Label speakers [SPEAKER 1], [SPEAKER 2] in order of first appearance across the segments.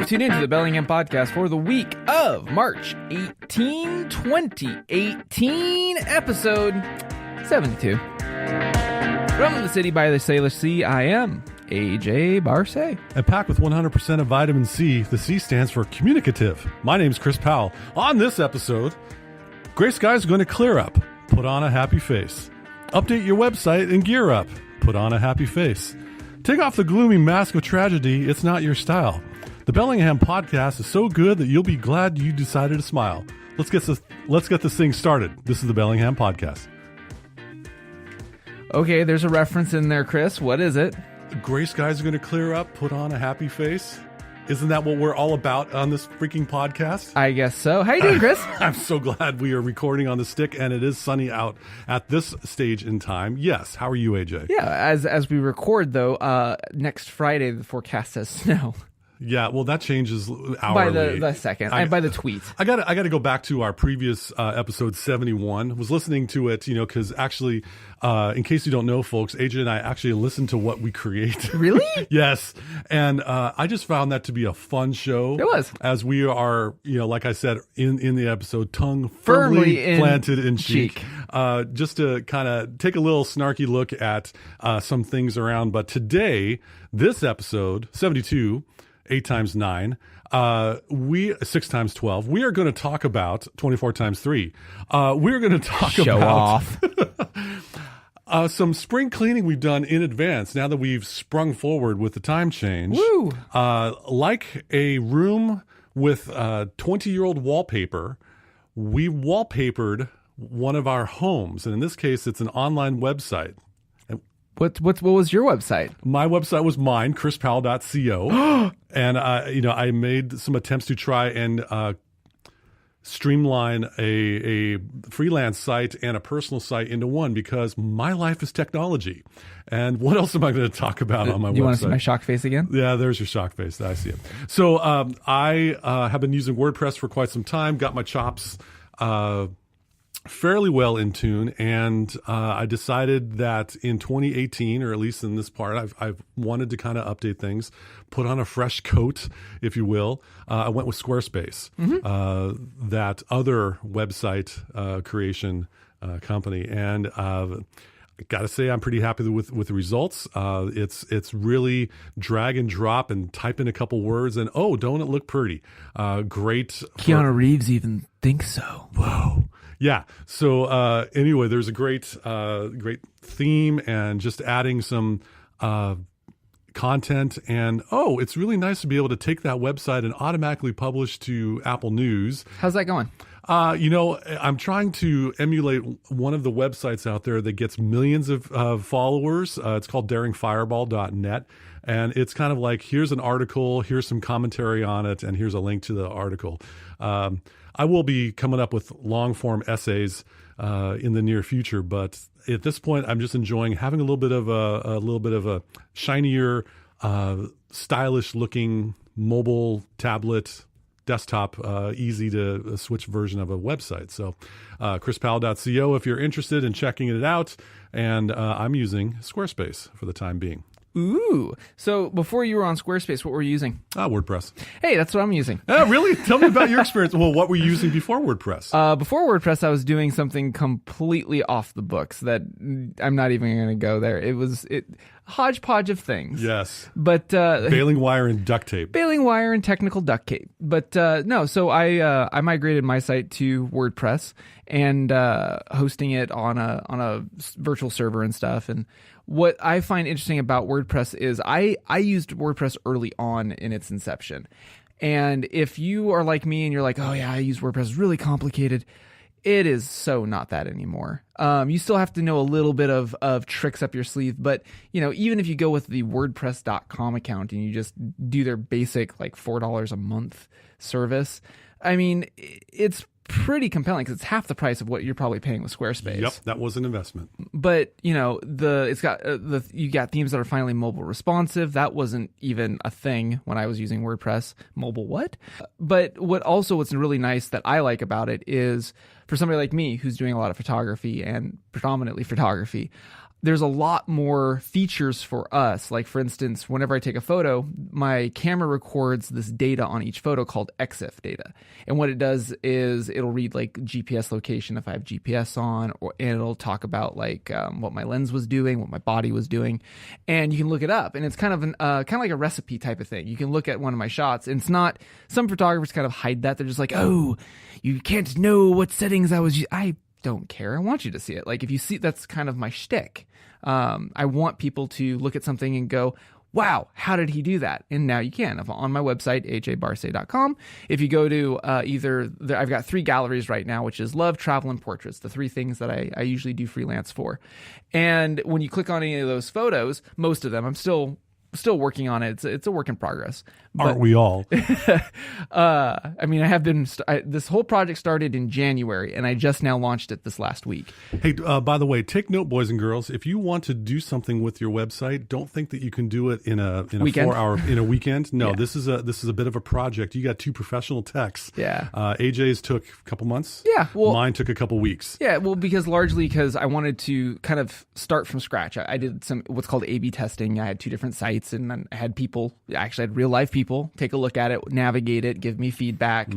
[SPEAKER 1] tune in to the Bellingham Podcast for the week of March 18, 2018, episode 72. From the city by the Salish Sea, I am AJ Barce.
[SPEAKER 2] And packed with 100% of vitamin C, the C stands for communicative. My name's Chris Powell. On this episode, gray skies going to clear up. Put on a happy face. Update your website and gear up. Put on a happy face. Take off the gloomy mask of tragedy. It's not your style. The Bellingham Podcast is so good that you'll be glad you decided to smile. Let's get this thing started. This is the Bellingham Podcast.
[SPEAKER 1] Okay, there's a reference in there, Chris. What is it?
[SPEAKER 2] Gray skies are going to clear up. Put on a happy face. Isn't that what we're all about on this freaking podcast?
[SPEAKER 1] I guess so. How you doing, Chris?
[SPEAKER 2] I'm so glad we are recording on the stick, and it is sunny out at this stage in time. Yes. How are you, AJ?
[SPEAKER 1] Yeah, as we record, though, next Friday, the forecast says snow.
[SPEAKER 2] Yeah, well, that changes hourly.
[SPEAKER 1] By the second, and by the tweet.
[SPEAKER 2] I got to go back to our previous episode 71. Was listening to it, because actually, in case you don't know, folks, AJ and I actually listen to what we create.
[SPEAKER 1] Really?
[SPEAKER 2] Yes. And I just found that to be a fun show.
[SPEAKER 1] It was.
[SPEAKER 2] As we are, like I said in the episode, tongue firmly planted in cheek. Just to kind of take a little snarky look at some things around. But today, this episode, 72, 8 times 9, 6 times 12. We are going to talk about 24 times 3. We're going to talk about some spring cleaning we've done in advance now that we've sprung forward with the time change.
[SPEAKER 1] Woo!
[SPEAKER 2] Like a room with 20-year-old wallpaper, we wallpapered one of our homes, and in this case, it's an online website.
[SPEAKER 1] What was your website?
[SPEAKER 2] My website was mine, chrispowell.co. And, I made some attempts to try and streamline a freelance site and a personal site into one because my life is technology. And what else am I going to talk about on my website?
[SPEAKER 1] You want to see my shock face again?
[SPEAKER 2] Yeah, there's your shock face. I see it. So I have been using WordPress for quite some time, got my chops fairly well in tune, and I decided that in 2018, or at least in this part, I've wanted to kind of update things, put on a fresh coat, if you will. I went with SquareSpace, that other website creation company, and I got to say I'm pretty happy with the results. It's really drag and drop and type in a couple words, and don't it look pretty? Great.
[SPEAKER 1] Keanu Reeves even thinks so.
[SPEAKER 2] Whoa. Yeah. So anyway, there's a great theme and just adding some content. And it's really nice to be able to take that website and automatically publish to Apple News.
[SPEAKER 1] How's that going?
[SPEAKER 2] I'm trying to emulate one of the websites out there that gets millions of followers. It's called daringfireball.net. And it's kind of like, here's an article, here's some commentary on it, and here's a link to the article. I will be coming up with long-form essays in the near future, but at this point, I'm just enjoying having a little bit of a shinier, stylish-looking mobile tablet, desktop, easy to switch version of a website. So, chrispowell.co if you're interested in checking it out, and I'm using Squarespace for the time being.
[SPEAKER 1] Ooh. So before you were on Squarespace, what were you using?
[SPEAKER 2] WordPress.
[SPEAKER 1] Hey, that's what I'm using.
[SPEAKER 2] Really? Tell me about your experience. Well, what were you using before WordPress?
[SPEAKER 1] Before WordPress, I was doing something completely off the books that I'm not even going to go there. It was hodgepodge of things.
[SPEAKER 2] Yes.
[SPEAKER 1] But
[SPEAKER 2] baling wire and duct tape.
[SPEAKER 1] Baling wire and technical duct tape. But no, so I migrated my site to WordPress and hosting it on a virtual server and stuff. And what I find interesting about WordPress is I used WordPress early on in its inception. And if you are like me and you're like, oh yeah, I use WordPress, it's really complicated. It is so not that anymore. You still have to know a little bit of tricks up your sleeve, but even if you go with the WordPress.com account and you just do their basic like $4 a month service, I mean, it's pretty compelling because it's half the price of what you're probably paying with Squarespace.
[SPEAKER 2] Yep, that was an investment.
[SPEAKER 1] But you got you got themes that are finally mobile responsive. That wasn't even a thing when I was using WordPress. Mobile what? But what's really nice that I like about it is for somebody like me who's doing a lot of photography and predominantly photography, there's a lot more features for us. Like, for instance, whenever I take a photo, my camera records this data on each photo called EXIF data. And what it does is it'll read like GPS location if I have GPS on, and it'll talk about like what my lens was doing, what my body was doing. And you can look it up. And it's kind of like a recipe type of thing. You can look at one of my shots, and it's not, some photographers kind of hide that. They're just like, oh, you can't know what settings I don't care. I want you to see it. Like, if you see, that's kind of my shtick. I want people to look at something and go, wow, how did he do that? And now you can. On my website, ajbarse.com, if you go to I've got 3 galleries right now, which is love, travel, and portraits, the 3 things that I usually do freelance for. And when you click on any of those photos, most of them, I'm still working on it. It's a work in progress. But,
[SPEAKER 2] aren't we all?
[SPEAKER 1] I mean, I have been. This whole project started in January, and I just now launched it this last week.
[SPEAKER 2] Hey, by the way, take note, boys and girls. If you want to do something with your website, don't think that you can do it in a
[SPEAKER 1] weekend?
[SPEAKER 2] 4-hour in a weekend. No,
[SPEAKER 1] Yeah.
[SPEAKER 2] this is a bit of a project. You got 2 professional techs.
[SPEAKER 1] Yeah.
[SPEAKER 2] AJ's took a couple months.
[SPEAKER 1] Yeah, well-
[SPEAKER 2] mine took a couple weeks.
[SPEAKER 1] Yeah, well, largely because I wanted to kind of start from scratch. I did some what's called A/B testing. I had 2 different sites, and then I had people, actually had real life people take a look at it, navigate it, give me feedback.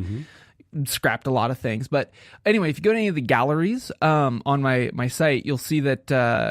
[SPEAKER 1] Scrapped a lot of things. But anyway, if you go to any of the galleries on my site, you'll see that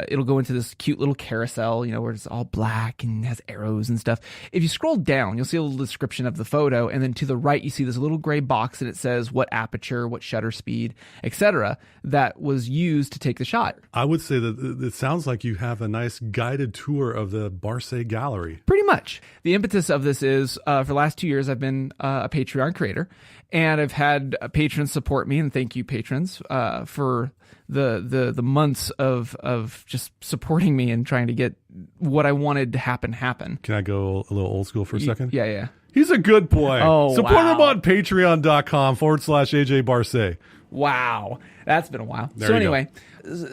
[SPEAKER 1] it'll go into this cute little carousel, where it's all black and has arrows and stuff. If you scroll down, you'll see a little description of the photo, and then to the right, you see this little gray box, and it says what aperture, what shutter speed, etc. that was used to take the shot.
[SPEAKER 2] I would say that it sounds like you have a nice guided tour of the Barse Gallery.
[SPEAKER 1] Pretty much. The impetus of this is for the last 2 years, I've been a Patreon creator, and I've had patrons support me, and thank you, patrons, for the months of just supporting me and trying to get what I wanted to happen.
[SPEAKER 2] Can I go a little old school for a second?
[SPEAKER 1] Yeah.
[SPEAKER 2] He's a good boy.
[SPEAKER 1] Oh,
[SPEAKER 2] Support
[SPEAKER 1] wow.
[SPEAKER 2] him on patreon.com/AJ Barse.
[SPEAKER 1] Wow. That's been a while.
[SPEAKER 2] There
[SPEAKER 1] So
[SPEAKER 2] you
[SPEAKER 1] anyway,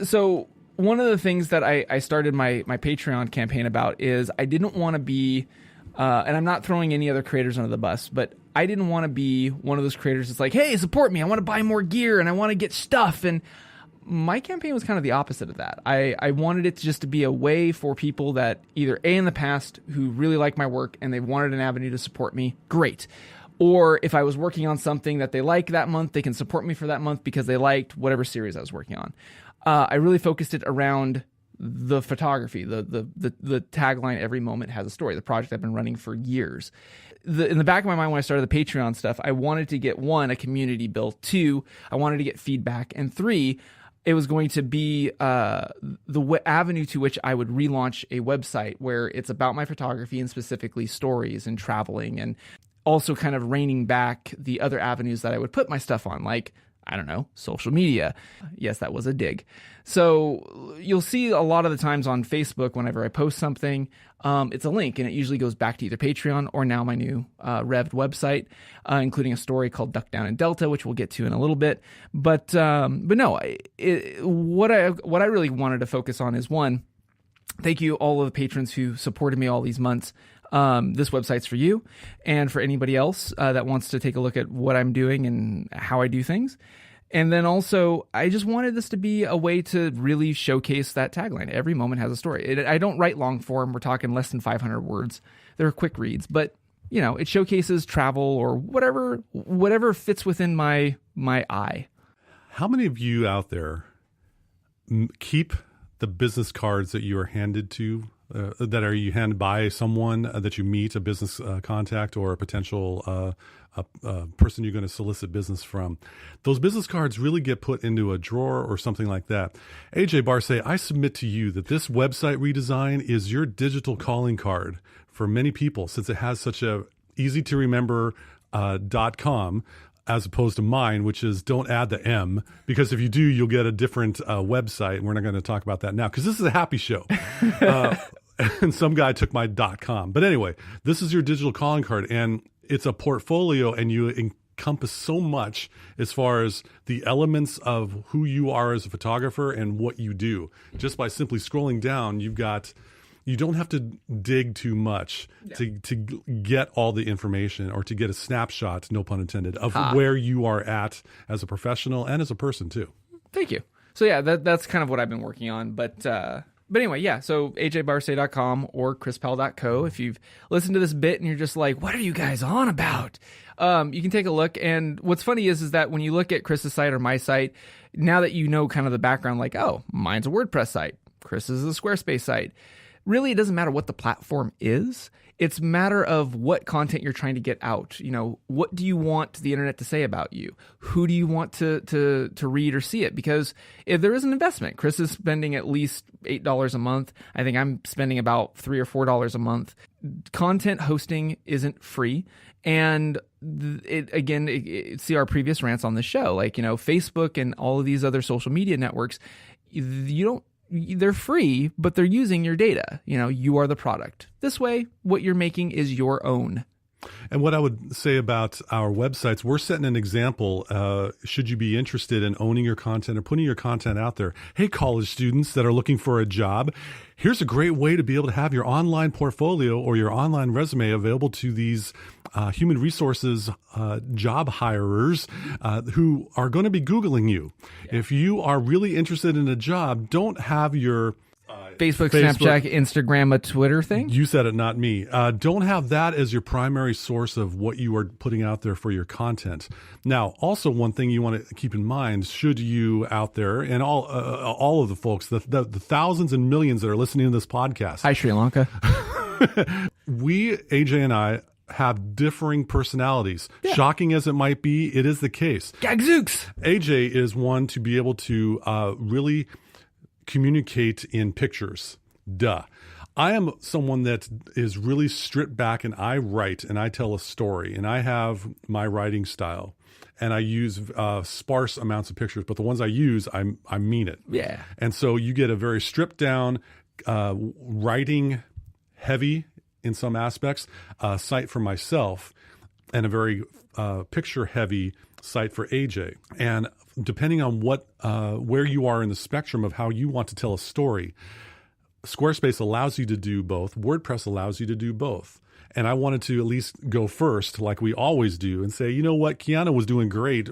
[SPEAKER 1] so one of the things that I started my Patreon campaign about is I didn't want to be, and I'm not throwing any other creators under the bus, but I didn't want to be one of those creators that's like, hey, support me. I want to buy more gear and I want to get stuff. And my campaign was kind of the opposite of that. I wanted it just to be a way for people that either A, in the past, who really like my work and they wanted an avenue to support me, great. Or if I was working on something that they like that month, they can support me for that month because they liked whatever series I was working on. I really focused it around the photography, the tagline, every moment has a story, the project I've been running for years. In the back of my mind when I started the Patreon stuff, I wanted to get 1, a community built, 2, I wanted to get feedback, and 3, it was going to be the avenue to which I would relaunch a website where it's about my photography and specifically stories and traveling, and also kind of reining back the other avenues that I would put my stuff on, like, I don't know, social media. Yes, that was a dig. So you'll see a lot of the times on Facebook, whenever I post something, it's a link, and it usually goes back to either Patreon or now my new revved website, including a story called Duck Down in Delta, which we'll get to in a little bit. But no, what I really wanted to focus on is, 1, thank you all of the patrons who supported me all these months. This website's for you and for anybody else that wants to take a look at what I'm doing and how I do things. And then also, I just wanted this to be a way to really showcase that tagline. Every moment has a story. I don't write long form. We're talking less than 500 words. They're quick reads, but it showcases travel or whatever fits within my eye.
[SPEAKER 2] How many of you out there keep the business cards that you are handed to, that are you handed by someone that you meet, a business contact or a potential person you're going to solicit business from? Those business cards really get put into a drawer or something like that. AJ Barse, I submit to you that this website redesign is your digital calling card for many people, since it has such a easy to remember .com, as opposed to mine, which is don't add the M, because if you do, you'll get a different website. And we're not going to talk about that now because this is a happy show. And some guy took my .com. But anyway, this is your digital calling card, and it's a portfolio, and you encompass so much as far as the elements of who you are as a photographer and what you do. Just by simply scrolling down, you don't have to dig too much to get all the information, or to get a snapshot, no pun intended, of where you are at as a professional and as a person too.
[SPEAKER 1] Thank you. So yeah, that's kind of what I've been working on. But But anyway, yeah, so ajbarsay.com or chrispell.co. If you've listened to this bit and you're just like, what are you guys on about? You can take a look. And what's funny is that when you look at Chris's site or my site, now that you know kind of the background, like, oh, mine's a WordPress site, Chris's is a SquareSpace site. Really, it doesn't matter what the platform is. It's a matter of what content you're trying to get out. You know, what do you want the internet to say about you? Who do you want to read or see it? Because if there is an investment, Chris is spending at least $8 a month. I think I'm spending about $3 or $4 a month. Content hosting isn't free. And see our previous rants on the show, like, you know, Facebook and all of these other social media networks, they're free, but they're using your data. You know, you are the product. This way, what you're making is your own.
[SPEAKER 2] And what I would say about our websites, we're setting an example. Should you be interested in owning your content or putting your content out there? Hey, college students that are looking for a job, here's a great way to be able to have your online portfolio or your online resume available to these human resources job hirers who are going to be Googling you. Yeah. If you are really interested in a job, don't have your
[SPEAKER 1] Facebook, Snapchat, Instagram, a Twitter thing?
[SPEAKER 2] You said it, not me. Don't have that as your primary source of what you are putting out there for your content. Now, also one thing you want to keep in mind, should you out there, and all of the folks, the thousands and millions that are listening to this podcast.
[SPEAKER 1] Hi, Sri Lanka.
[SPEAKER 2] AJ and I, have differing personalities. Yeah. Shocking as it might be, it is the case.
[SPEAKER 1] Gagzooks!
[SPEAKER 2] AJ is one to be able to really communicate in pictures. Duh. I am someone that is really stripped back, and I write and I tell a story, and I have my writing style, and I use sparse amounts of pictures, but the ones I use, I mean it.
[SPEAKER 1] Yeah.
[SPEAKER 2] And so you get a very stripped down, writing heavy in some aspects site for myself, and a very picture heavy site for AJ. And depending on where you are in the spectrum of how you want to tell a story, Squarespace allows you to do both. WordPress allows you to do both. And I wanted to at least go first, like we always do, and say, you know what, Keanu was doing great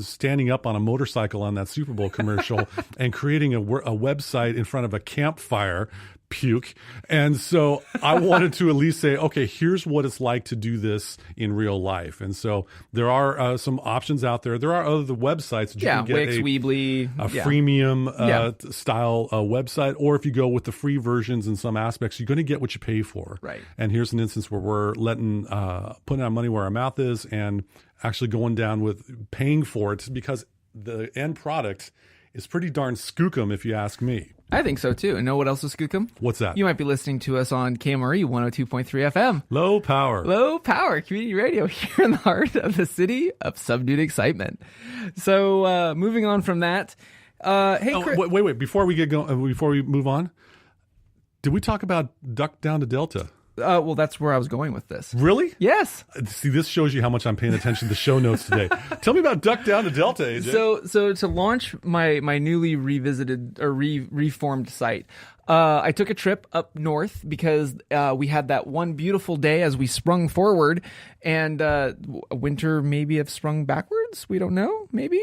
[SPEAKER 2] standing up on a motorcycle on that Super Bowl commercial and creating a website in front of a campfire. Puke. And so I wanted to at least say, okay, here's what it's like to do this in real life. And so there are some options out there. There are other websites that you can get
[SPEAKER 1] Wix, Weebly,
[SPEAKER 2] a freemium style website, or if you go with the free versions in some aspects, you're going to get what you pay for.
[SPEAKER 1] Right.
[SPEAKER 2] And here's an instance where we're putting our money where our mouth is and actually going down with paying for it, because the end product is pretty darn skookum, if you ask me.
[SPEAKER 1] I think so, too. And know what else is skookum?
[SPEAKER 2] What's that?
[SPEAKER 1] You might be listening to us on KMRE 102.3 FM.
[SPEAKER 2] Low power.
[SPEAKER 1] Low power community radio here in the heart of the city of subdued excitement. So moving on from that. Hey, Chris.
[SPEAKER 2] Wait. Before we get going, before we move on, did we talk about Duck Down to Delta?
[SPEAKER 1] Well, that's where I was going with this.
[SPEAKER 2] Really?
[SPEAKER 1] Yes.
[SPEAKER 2] See, this shows you how much I'm paying attention to the show notes today. Tell me about Duck Down to Delta, AJ.
[SPEAKER 1] So to launch my newly revisited or reformed site, I took a trip up north because we had that one beautiful day as we sprung forward, and winter maybe have sprung backwards. We don't know. Maybe.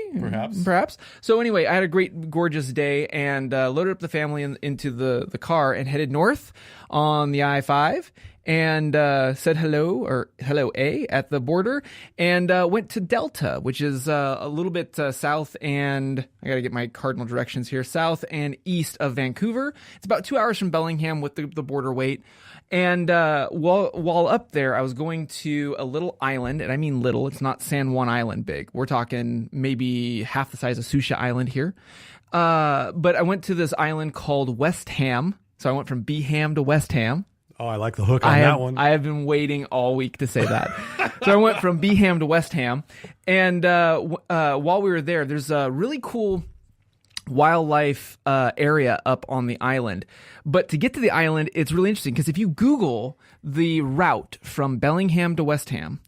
[SPEAKER 1] Perhaps. So anyway, I had a great, gorgeous day and loaded up the family into the car and headed north on the I-5 and said hello at the border, and went to Delta, which is a little bit south, and I got to get my cardinal directions here, south and east of Vancouver. It's about 2 hours from Bellingham with the border wait. And while up there, I was going to a little island, and I mean little. It's not San Juan Island big. We're talking maybe half the size of Susha Island here. But I went to this island called West Ham. So I went from Beham to West Ham.
[SPEAKER 2] Oh, I like the hook on that one.
[SPEAKER 1] I have been waiting all week to say that. So I went from Beham to West Ham. And while we were there, there's a really cool wildlife area up on the island. But to get to the island, it's really interesting because if you Google the route from Bellingham to West Ham,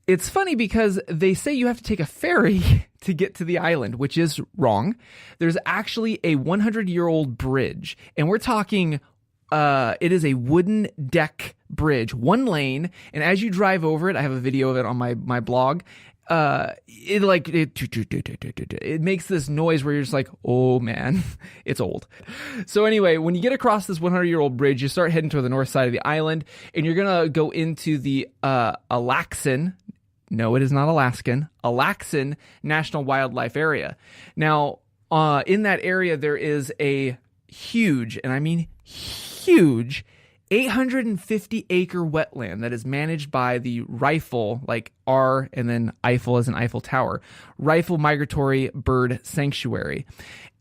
[SPEAKER 1] it's funny because they say you have to take a ferry to get to the island, which is wrong. There's actually a 100-year-old bridge, and we're talking it is a wooden deck bridge, one lane, and as you drive over it, I have a video of it on my blog, it makes this noise where you're just like, oh man, it's old. So anyway, when you get across this 100-year-old bridge, you start heading toward the north side of the island, and you're gonna go into the Alaxin. No, it is not Alaskan. Alaxin National Wildlife Area. Now, in that area, there is a huge, and I mean huge, 850-acre wetland that is managed by the Rifle, like R and then Eiffel as an Eiffel Tower, Rifle Migratory Bird Sanctuary.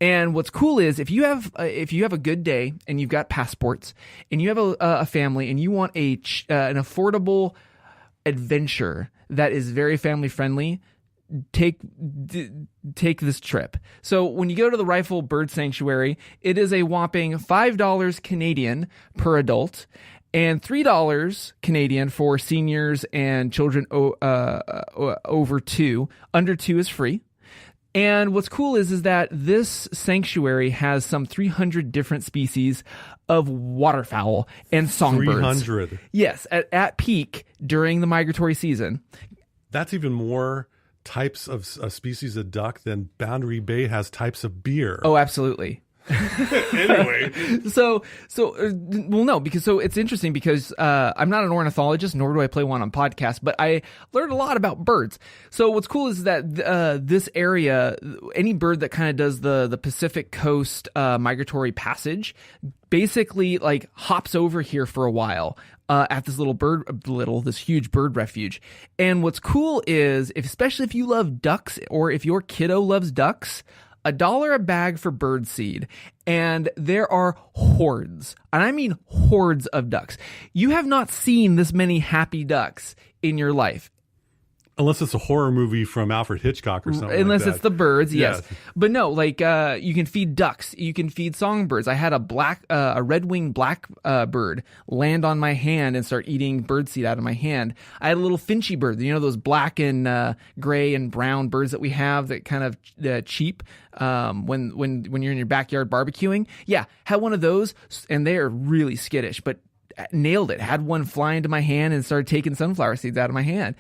[SPEAKER 1] And what's cool is if you have a good day and you've got passports and you have a family and you want an affordable adventure that is very family friendly, take this trip. So when you go to the Rifle Bird Sanctuary, it is a whopping $5 Canadian per adult and $3 Canadian for seniors and children over 2. Under 2 is free. And what's cool is that this sanctuary has some 300 different species of waterfowl and songbirds.
[SPEAKER 2] 300.
[SPEAKER 1] Yes, at peak during the migratory season.
[SPEAKER 2] That's even more types of species of duck than Boundary Bay has types of beer.
[SPEAKER 1] Oh, absolutely.
[SPEAKER 2] Anyway,
[SPEAKER 1] because it's interesting because I'm not an ornithologist, nor do I play one on podcasts, but I learned a lot about birds. So what's cool is that this area, any bird that kind of does the Pacific Coast migratory passage, basically like hops over here for a while. At this this huge bird refuge. And what's cool is, especially if you love ducks or if your kiddo loves ducks, $1 a bag for bird seed. And there are hordes, and I mean hordes of ducks. You have not seen this many happy ducks in your life.
[SPEAKER 2] Unless it's a horror movie from Alfred Hitchcock or something.
[SPEAKER 1] Unless
[SPEAKER 2] like that.
[SPEAKER 1] It's the birds, yes. But no, like you can feed ducks, you can feed songbirds. I had a red-winged black bird land on my hand and start eating birdseed out of my hand. I had a little finchy bird, those black and gray and brown birds that we have that kind of cheap when you're in your backyard barbecuing. Yeah, had one of those, and they are really skittish, but nailed it. Had one fly into my hand and started taking sunflower seeds out of my hand.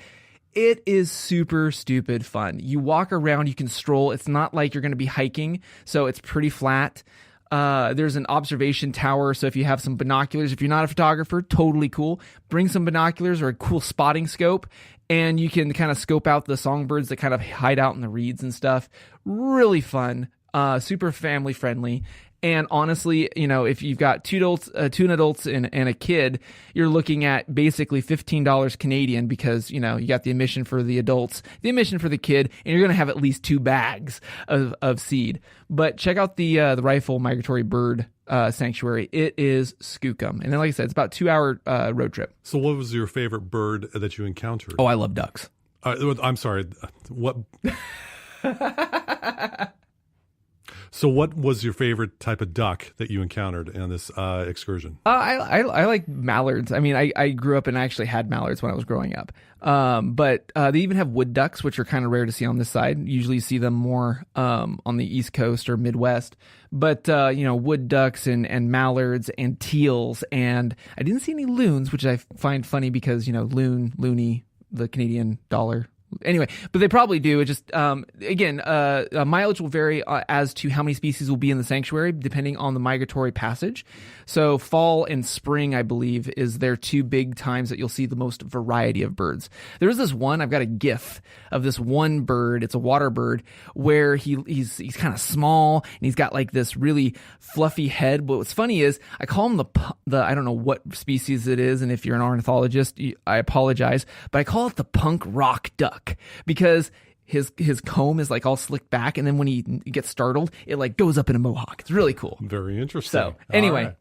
[SPEAKER 1] It is super stupid fun. You walk around, you can stroll. It's not like you're going to be hiking, so it's pretty flat. There's an observation tower, so if you have some binoculars, if you're not a photographer, totally cool. Bring some binoculars or a cool spotting scope, and you can kind of scope out the songbirds that kind of hide out in the reeds and stuff. Really fun, super family friendly. And honestly, if you've got two adults and a kid, you're looking at basically $15 Canadian because, you got the admission for the adults, the admission for the kid, and you're going to have at least 2 bags of seed. But check out the Rifle Migratory Bird Sanctuary. It is skookum. And then, like I said, it's about a 2-hour road trip.
[SPEAKER 2] So what was your favorite bird that you encountered?
[SPEAKER 1] Oh, I love ducks.
[SPEAKER 2] I'm sorry. What... So what was your favorite type of duck that you encountered on this excursion?
[SPEAKER 1] I like mallards. I mean, I grew up and I actually had mallards when I was growing up. But they even have wood ducks, which are kind of rare to see on this side. Usually you see them more on the East Coast or Midwest. But, wood ducks and mallards and teals. And I didn't see any loons, which I find funny because, loony, the Canadian dollar. Anyway, but they probably do. It just, mileage will vary as to how many species will be in the sanctuary, depending on the migratory passage. So fall and spring, I believe, is their 2 big times that you'll see the most variety of birds. There is this one, I've got a GIF of this one bird. It's a water bird where he's kind of small and he's got like this really fluffy head. But what's funny is I call him the I don't know what species it is. And if you're an ornithologist, I apologize, but I call it the punk rock duck because his comb is like all slicked back, and then when he gets startled, it like goes up in a mohawk. It's really cool.
[SPEAKER 2] Very interesting.
[SPEAKER 1] So anyway,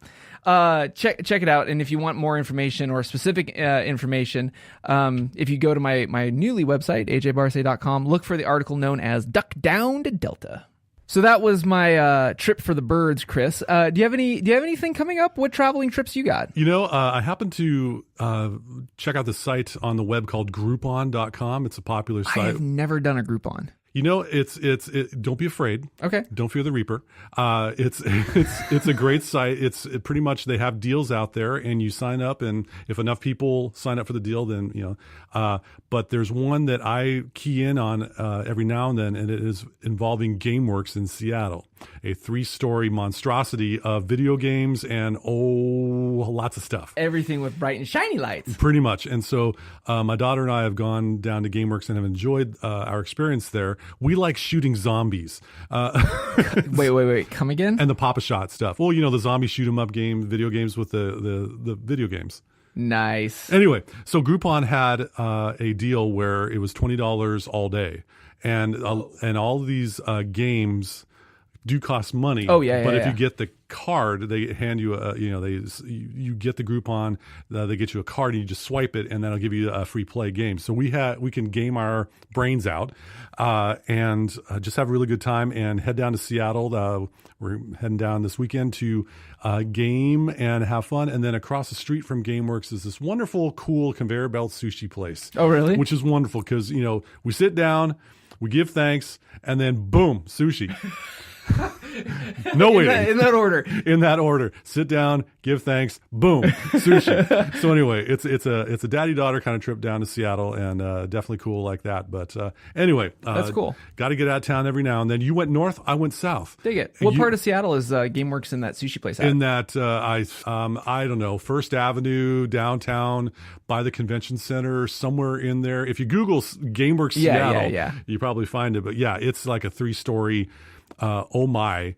[SPEAKER 1] check it out. And if you want more information or specific information, if you go to my newly website, ajbarce.com, look for the article known as Duck Down to Delta. So that was my trip for the birds, Chris. Do you have anything coming up? What traveling trips you got?
[SPEAKER 2] I happened to check out the site on the web called Groupon.com. It's a popular site.
[SPEAKER 1] I have never done a Groupon.
[SPEAKER 2] Don't be afraid.
[SPEAKER 1] Okay.
[SPEAKER 2] Don't fear the Reaper. It's a great site. Pretty much they have deals out there, and you sign up, and if enough people sign up for the deal, then But there's one that I key in on every now and then, and it is involving GameWorks in Seattle, a 3-story monstrosity of video games and lots of stuff.
[SPEAKER 1] Everything with bright and shiny lights.
[SPEAKER 2] Pretty much. And so my daughter and I have gone down to GameWorks and have enjoyed our experience there. We like shooting zombies.
[SPEAKER 1] Wait. Come again?
[SPEAKER 2] And the Pop-A-Shot stuff. Well, the zombie shoot 'em up video games with the video games.
[SPEAKER 1] Nice.
[SPEAKER 2] Anyway, so Groupon had a deal where it was $20 all day. And all of these games do cost money.
[SPEAKER 1] Oh, yeah,
[SPEAKER 2] But
[SPEAKER 1] yeah,
[SPEAKER 2] if you get the card, they hand you you get the Groupon, they get you a card and you just swipe it and that'll give you a free play game. So we can game our brains out and just have a really good time and head down to Seattle. We're heading down this weekend to game and have fun. And then across the street from GameWorks is this wonderful, cool conveyor belt sushi place.
[SPEAKER 1] Oh, really?
[SPEAKER 2] Which is wonderful because, we sit down, we give thanks, and then boom, sushi. No waiting.
[SPEAKER 1] In that order.
[SPEAKER 2] In that order. Sit down, give thanks, boom, sushi. So anyway, it's a daddy-daughter kind of trip down to Seattle, and definitely cool like that. But anyway,
[SPEAKER 1] that's cool.
[SPEAKER 2] Got to get out of town every now and then. You went north, I went south.
[SPEAKER 1] Dig it. What part of Seattle is GameWorks in that sushi place at?
[SPEAKER 2] In that I don't know, First Avenue downtown by the convention center, somewhere in there. If you Google GameWorks Seattle, you probably find it. But yeah, it's like a 3-story. And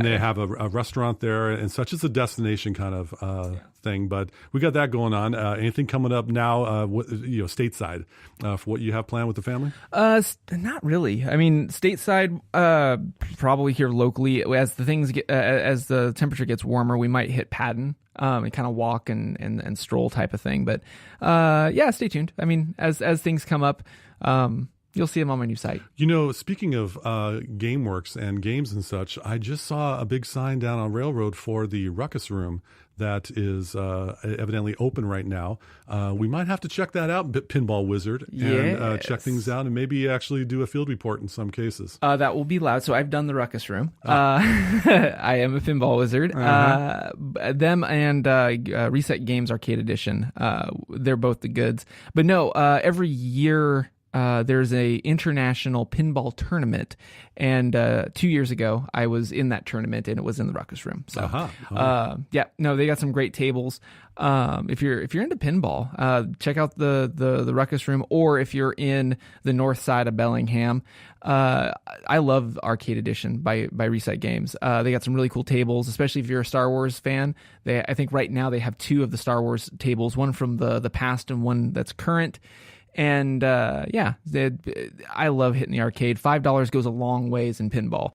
[SPEAKER 2] they have a restaurant there and such. It's a destination kind of thing, but we got that going on. Anything coming up now, stateside for what you have planned with the family?
[SPEAKER 1] Not really. I mean, stateside, probably here locally. As as the temperature gets warmer, we might hit Patton. And kind of walk and stroll type of thing. But stay tuned. I mean, as things come up, you'll see them on my new site.
[SPEAKER 2] Speaking of GameWorks and games and such, I just saw a big sign down on Railroad for the Ruckus Room that is evidently open right now. We might have to check that out, Pinball Wizard, and check things out and maybe actually do a field report in some cases.
[SPEAKER 1] That will be loud. So I've done the Ruckus Room. I am a Pinball Wizard. Them and Reset Games Arcade Edition, they're both the goods. But no, every year... there's a international pinball tournament, and 2 years ago I was in that tournament, and it was in the Ruckus Room. So, they got some great tables. If you're into pinball, check out the Ruckus Room, or if you're in the north side of Bellingham, I love Arcade Edition by Reset Games. They got some really cool tables, especially if you're a Star Wars fan. I think right now they have 2 of the Star Wars tables, one from the past and one that's current. And I love hitting the arcade. $5 goes a long ways in pinball.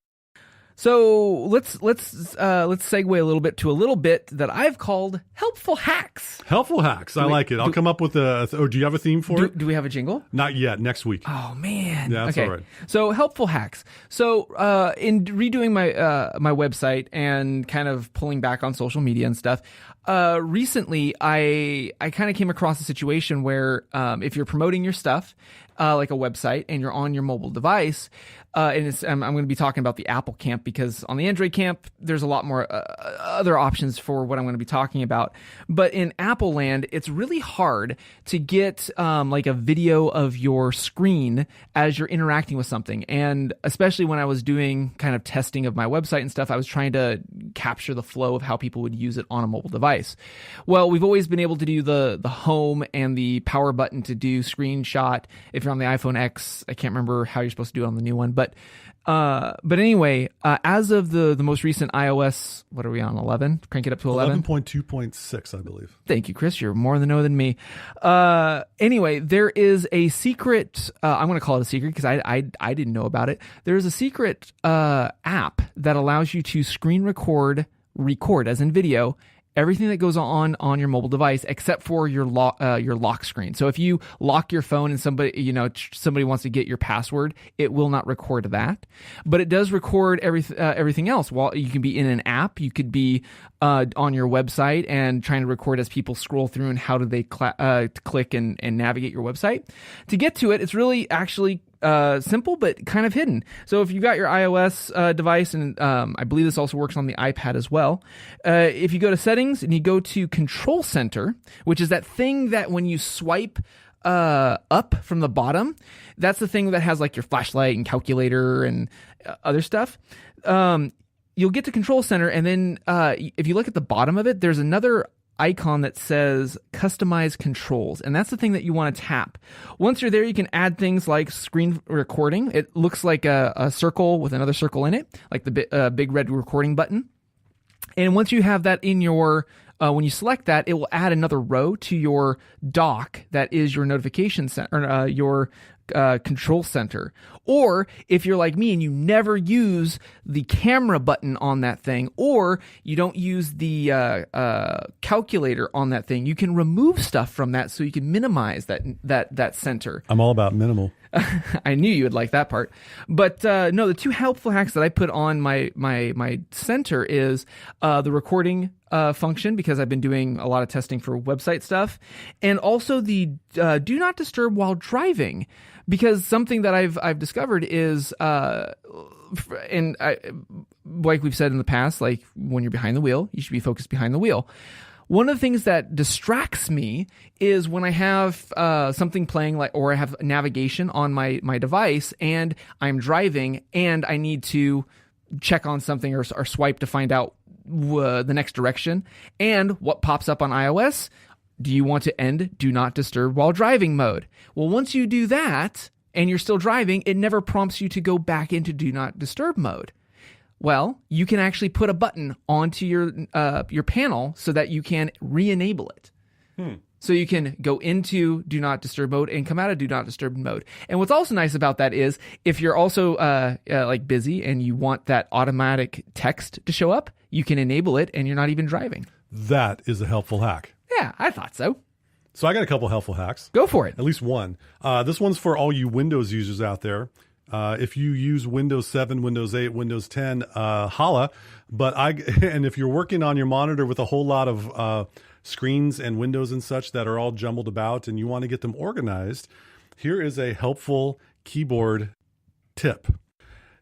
[SPEAKER 1] So let's segue a little bit to a little bit that I've called helpful hacks.
[SPEAKER 2] Helpful hacks. I like it. I'll come up with or do you have a theme for it?
[SPEAKER 1] Do we have a jingle?
[SPEAKER 2] Not yet. Next week.
[SPEAKER 1] Oh man.
[SPEAKER 2] Yeah, that's all right.
[SPEAKER 1] So helpful hacks. So in redoing my website and kind of pulling back on social media and stuff, recently I kind of came across a situation where if you're promoting your stuff, like a website, and you're on your mobile device, and I'm going to be talking about the Apple camp, because on the Android camp, there's a lot more other options for what I'm going to be talking about. But in Apple land, it's really hard to get like a video of your screen as you're interacting with something. And especially when I was doing kind of testing of my website and stuff, I was trying to capture the flow of how people would use it on a mobile device. Well, we've always been able to do the home and the power button to do screenshot. If you're on the iPhone X, I can't remember how you're supposed to do it on the new one, but anyway, as of the most recent iOS, what are we on, 11? Crank it up to 11?
[SPEAKER 2] 11.2.6, I believe.
[SPEAKER 1] Thank you, Chris. You're more in the know than me. Anyway, there is a secret, I'm going to call it a secret because I didn't know about it. There's a secret app that allows you to screen record as in video, everything that goes on your mobile device except for your lock screen. So if you lock your phone and somebody wants to get your password, it will not record that, but it does record everything else. While you can be in an app, you could be on your website and trying to record as people scroll through and how do they click and navigate your website. To get to it, it's really actually simple, but kind of hidden. So if you've got your iOS device, and I believe this also works on the iPad as well, if you go to Settings and you go to Control Center, which is that thing that when you swipe up from the bottom, that's the thing that has like your flashlight and calculator and other stuff. You'll get to Control Center, and then if you look at the bottom of it, there's another icon that says Customize Controls, and that's the thing that you want to tap. Once you're there, you can add things like screen recording. It looks like a circle with another circle in it, like the big red recording button. And once you have that in your when you select that, it will add another row to your dock that is your notification center, or your control center. Or if you're like me and you never use the camera button on that thing, or you don't use the calculator on that thing, you can remove stuff from that so you can minimize that center.
[SPEAKER 2] I'm all about minimal.
[SPEAKER 1] I knew you would like that part. But no, the two helpful hacks that I put on my center is the recording function, because I've been doing a lot of testing for website stuff, and also the do not disturb while driving, because something that I've discovered is like we've said in the past, like when you're behind the wheel, you should be focused behind the wheel. One of the things that distracts me is when I have something playing, or I have navigation on my device and I'm driving and I need to check on something or swipe to find out the next direction. And what pops up on iOS? Do you want to end Do Not Disturb While Driving mode? Well, once you do that and you're still driving, it never prompts you to go back into Do Not Disturb mode. Well, you can actually put a button onto your panel so that you can re-enable it. So you can go into Do Not Disturb mode and come out of Do Not Disturb mode. And what's also nice about that is if you're also like busy and you want that automatic text to show up, you can enable it and you're not even driving.
[SPEAKER 2] That is a helpful hack.
[SPEAKER 1] Yeah, I thought so.
[SPEAKER 2] So I got a couple helpful hacks.
[SPEAKER 1] Go for it.
[SPEAKER 2] At least one. This one's for all you Windows users out there. If you use Windows 7, Windows 8, Windows 10, holla. And if you're working on your monitor with a whole lot of screens and windows and such that are all jumbled about and you want to get them organized, here is a helpful keyboard tip.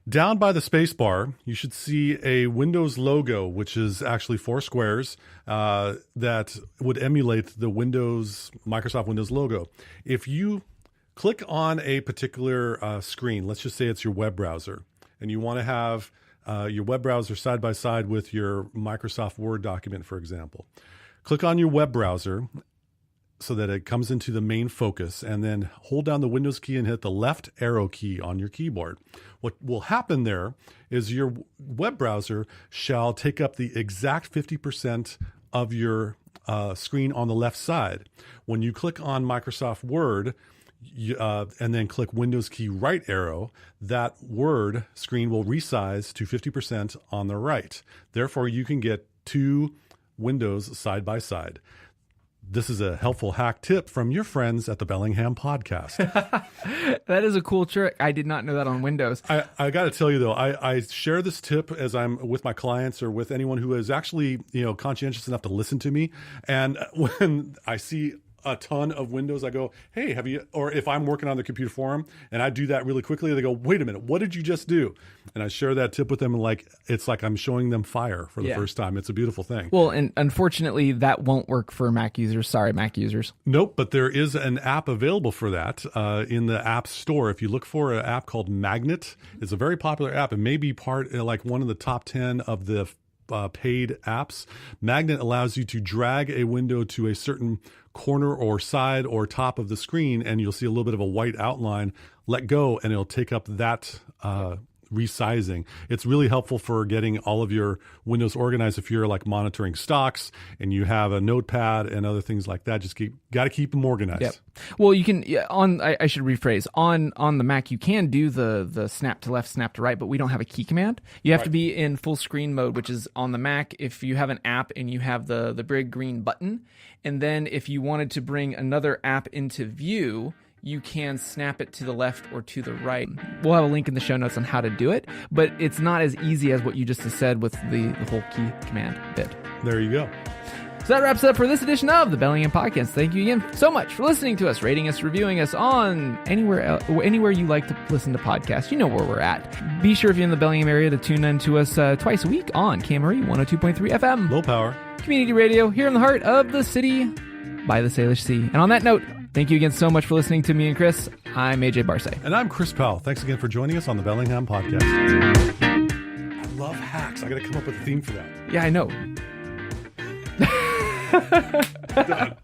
[SPEAKER 2] Down by the space bar, you should see a Windows logo, which is actually 4 squares that would emulate the Microsoft Windows logo. If you click on a particular screen, let's just say it's your web browser, and you want to have your web browser side by side with your Microsoft Word document, for example. Click on your web browser so that it comes into the main focus, and then hold down the Windows key and hit the left arrow key on your keyboard. What will happen there is your web browser shall take up the exact 50% of your screen on the left side. When you click on Microsoft Word, and then click WindowsKey Right arrow, that Word screen will resize to 50% on the right. Therefore, you can get 2 windows side by side. This is a helpful hack tip from your friends at the Bellingham Podcast.
[SPEAKER 1] That is a cool trick. I did not know that on Windows.
[SPEAKER 2] I got to tell you, though, I share this tip as I'm with my clients or with anyone who is actually, conscientious enough to listen to me. And when I see a ton of windows, I go, hey, or if I'm working on the computer for them and I do that really quickly, they go, wait a minute, what did you just do? And I share that tip with them, and it's like I'm showing them fire for the first time. It's a beautiful thing.
[SPEAKER 1] Well, and unfortunately, that won't work for Mac users. Sorry, Mac users.
[SPEAKER 2] Nope, but there is an app available for that in the App Store. If you look for an app called Magnet, it's a very popular app. It may be like one of the top 10 of the paid apps. Magnet allows you to drag a window to a certain corner or side or top of the screen, and you'll see a little bit of a white outline. Let go, and it'll take up that resizing. It's really helpful for getting all of your windows organized if you're like monitoring stocks and you have a notepad and other things like that. Just got to keep them organized.
[SPEAKER 1] Yep. Well, you can I should rephrase. On the Mac, you can do the snap to left, snap to right, but we don't have a key command. You have to be in full screen mode, which is on the Mac. If you have an app and you have the big green button, and then if you wanted to bring another app into view, you can snap it to the left or to the right. We'll have a link in the show notes on how to do it, but it's not as easy as what you just said with the whole key command bit.
[SPEAKER 2] There you go.
[SPEAKER 1] So that wraps it up for this edition of the Bellingham Podcast. Thank you again so much for listening to us, rating us, reviewing us on anywhere you like to listen to podcasts. You know where we're at. Be sure if you're in the Bellingham area to tune in to us twice a week on KMRE 102.3 FM.
[SPEAKER 2] Low power.
[SPEAKER 1] Community radio here in the heart of the city by the Salish Sea. And on that note, thank you again so much for listening to me and Chris. I'm AJ Barsay.
[SPEAKER 2] And I'm Chris Powell. Thanks again for joining us on the Bellingham Podcast. I love hacks. I got to come up with a theme for that.
[SPEAKER 1] Yeah, I know.
[SPEAKER 2] Done.